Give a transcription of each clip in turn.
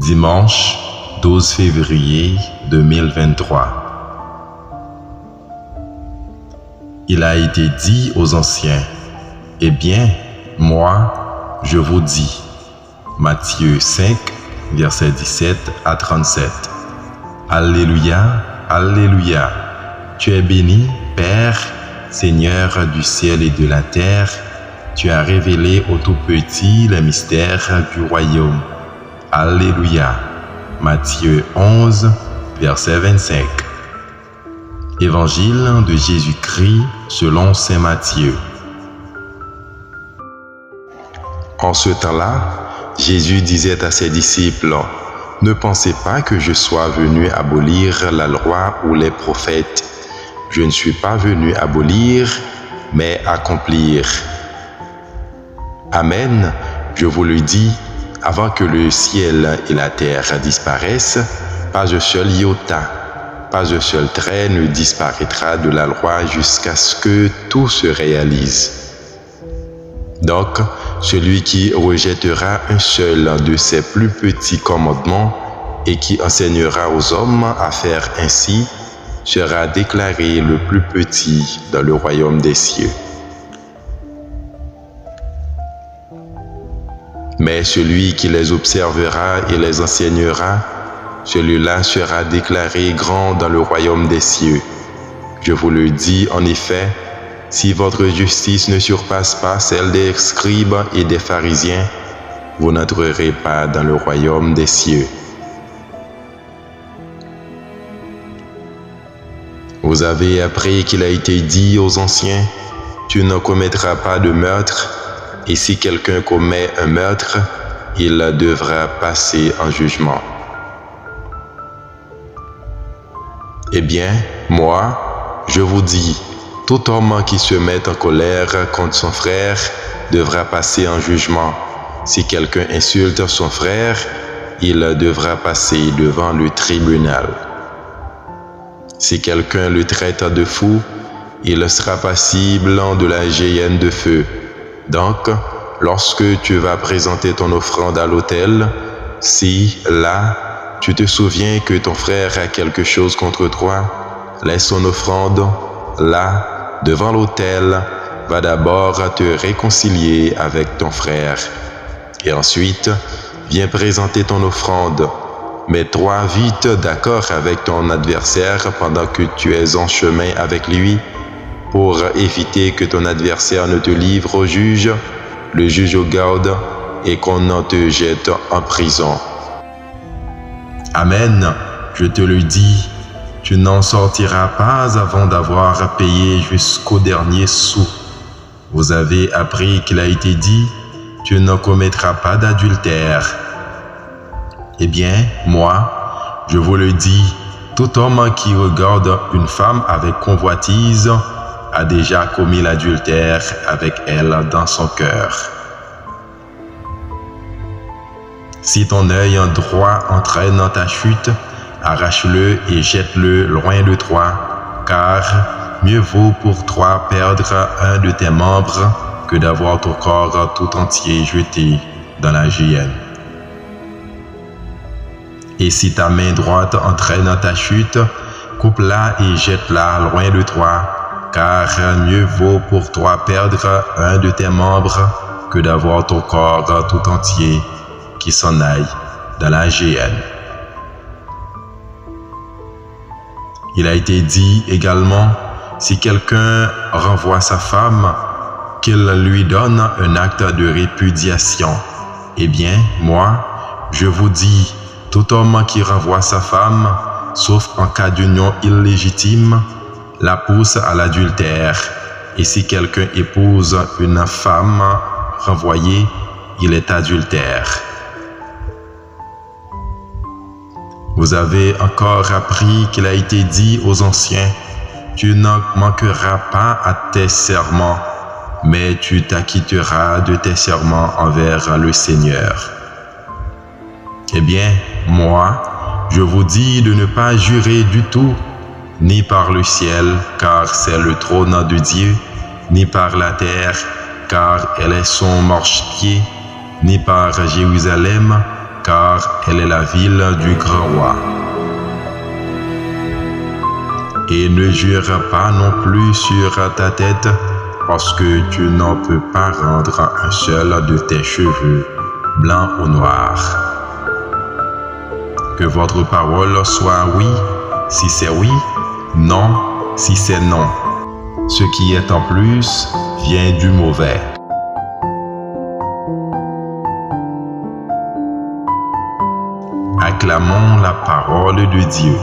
Dimanche 12 février 2023. Il a été dit aux anciens, « Eh bien, moi, je vous dis. » Matthieu 5, versets 17 à 37. Alléluia, Alléluia. Tu es béni, Père, Seigneur du ciel et de la terre. Tu as révélé aux tout-petits les mystères du royaume. Alléluia. Matthieu 11, verset 25. Évangile de Jésus-Christ selon saint Matthieu. En ce temps-là, Jésus disait à ses disciples, « Ne pensez pas que je sois venu abolir la loi ou les prophètes. Je ne suis pas venu abolir, mais accomplir. » Amen, je vous le dis, avant que le ciel et la terre disparaissent, pas un seul iota, pas un seul trait ne disparaîtra de la loi jusqu'à ce que tout se réalise. Donc, celui qui rejettera un seul de ses plus petits commandements et qui enseignera aux hommes à faire ainsi, sera déclaré le plus petit dans le royaume des cieux. Mais celui qui les observera et les enseignera, celui-là sera déclaré grand dans le royaume des cieux. Je vous le dis en effet, si votre justice ne surpasse pas celle des scribes et des pharisiens, vous n'entrerez pas dans le royaume des cieux. Vous avez appris qu'il a été dit aux anciens, « Tu ne commettras pas de meurtre ». Et si quelqu'un commet un meurtre, il devra passer en jugement. Eh bien, moi, je vous dis, tout homme qui se met en colère contre son frère devra passer en jugement. Si quelqu'un insulte son frère, il devra passer devant le tribunal. Si quelqu'un le traite de fou, il sera passible de la géhenne de feu. Donc, lorsque tu vas présenter ton offrande à l'autel, si, là, tu te souviens que ton frère a quelque chose contre toi, laisse son offrande, là, devant l'autel, va d'abord te réconcilier avec ton frère. Et ensuite, viens présenter ton offrande. Mets-toi vite d'accord avec ton adversaire pendant que tu es en chemin avec lui, pour éviter que ton adversaire ne te livre au juge, le juge au garde, et qu'on ne te jette en prison. Amen, je te le dis, tu n'en sortiras pas avant d'avoir payé jusqu'au dernier sou. Vous avez appris qu'il a été dit, tu ne commettras pas d'adultère. Eh bien, moi, je vous le dis, tout homme qui regarde une femme avec convoitise a déjà commis l'adultère avec elle dans son cœur. Si ton œil droit entraîne dans ta chute, arrache-le et jette-le loin de toi, car mieux vaut pour toi perdre un de tes membres que d'avoir ton corps tout entier jeté dans la géhenne. Et si ta main droite entraîne dans ta chute, coupe-la et jette-la loin de toi, car mieux vaut pour toi perdre un de tes membres que d'avoir ton corps tout entier qui s'en aille dans la géhenne. Il a été dit également, si quelqu'un renvoie sa femme, qu'il lui donne un acte de répudiation. Eh bien, moi, je vous dis, tout homme qui renvoie sa femme, sauf en cas d'union illégitime, la pousse à l'adultère. Et si quelqu'un épouse une femme renvoyée, il est adultère. Vous avez encore appris qu'il a été dit aux anciens, « Tu ne manqueras pas à tes serments, mais tu t'acquitteras de tes serments envers le Seigneur. » Eh bien, moi, je vous dis de ne pas jurer du tout, ni par le ciel, car c'est le trône de Dieu, ni par la terre, car elle est son marchepied, ni par Jérusalem, car elle est la ville du grand roi. Et ne jure pas non plus sur ta tête, parce que tu n'en peux pas rendre un seul de tes cheveux, blanc ou noir. Que votre parole soit oui, si c'est oui, non, si c'est non. Ce qui est en plus vient du mauvais. Acclamons la parole de Dieu.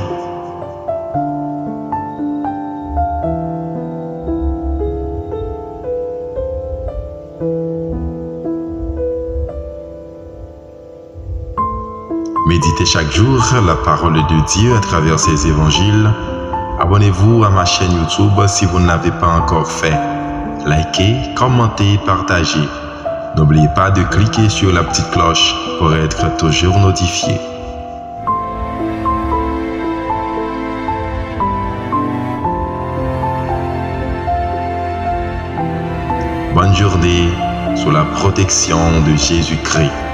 Méditez chaque jour la parole de Dieu à travers ses évangiles. Abonnez-vous à ma chaîne YouTube si vous ne l'avez pas encore fait. Likez, commentez, partagez. N'oubliez pas de cliquer sur la petite cloche pour être toujours notifié. Bonne journée sous la protection de Jésus-Christ.